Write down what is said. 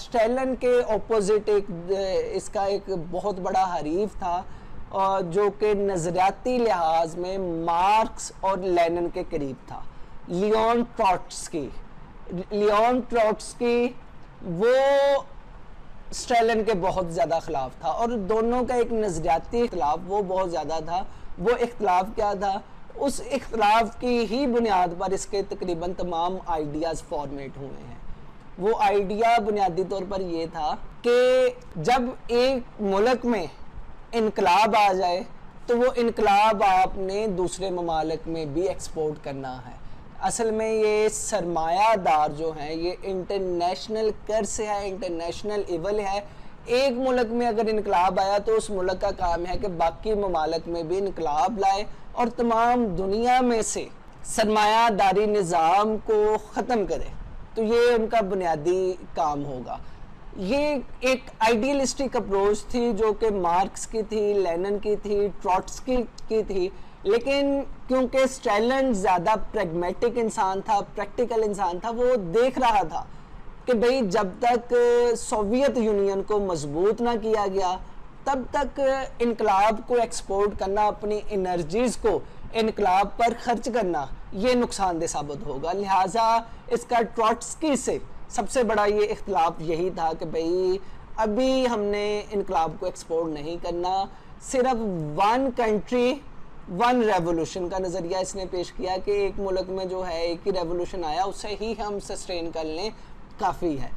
Stalin के opposite इसका एक बहुत बड़ा हरीफ था, और जो कि नज़रियाती लिहाज में मार्क्स और लेनिन के करीब था, लियोन ट्रॉट्स्की। लियोन ट्रॉट्स्की वो स्टैलिन के बहुत ज़्यादा ख़िलाफ़ था, और दोनों का एक नज़रियाती इख्तिलाफ वो बहुत ज़्यादा था। वो इख्तिलाफ क्या था? उस इख्तिलाफ की ही बुनियाद पर इसके तकरीबन तमाम आइडियाज़ फॉर्मेट हुए हैं। वो आइडिया बुनियादी तौर पर ये था कि जब एक मुल्क में इनकलाब आ जाए तो वो इनकलाब आपने दूसरे ममालिक में भी एक्सपोर्ट करना है। असल में ये सरमायादार जो हैं ये इंटरनेशनल कर्ज है, इंटरनेशनल इवल है। एक मुल्क में अगर इनकलाब आया तो उस मुल्क का काम है कि बाकी ममालिक में भी इनकलाब लाए और तमाम दुनिया में से सरमायादारी निज़ाम को ख़त्म करे। तो ये उनका बुनियादी काम होगा। ये एक आइडियलिस्टिक अप्रोच थी जो कि मार्क्स की थी, लेनिन की थी, ट्रॉट्स्की की थी। लेकिन क्योंकि स्टैलिन ज़्यादा प्रैग्मेटिक इंसान था, प्रैक्टिकल इंसान था, वो देख रहा था कि भाई जब तक सोवियत यूनियन को मजबूत ना किया गया तब तक इनकलाब को एक्सपोर्ट करना, अपनी एनर्जीज़ को इनकलाब पर खर्च करना, ये नुकसानदेह साबित होगा। लिहाजा इसका ट्रॉट्स्की से सबसे बड़ा ये इख्तिलाफ यही था कि भाई अभी हमने इनकलाब को एक्सपोर्ट नहीं करना, सिर्फ वन कंट्री वन रेवोल्यूशन का नज़रिया इसने पेश किया कि एक मुल्क में जो है एक ही रेवोल्यूशन आया, उससे ही हम सस्टेन कर लें, काफ़ी है।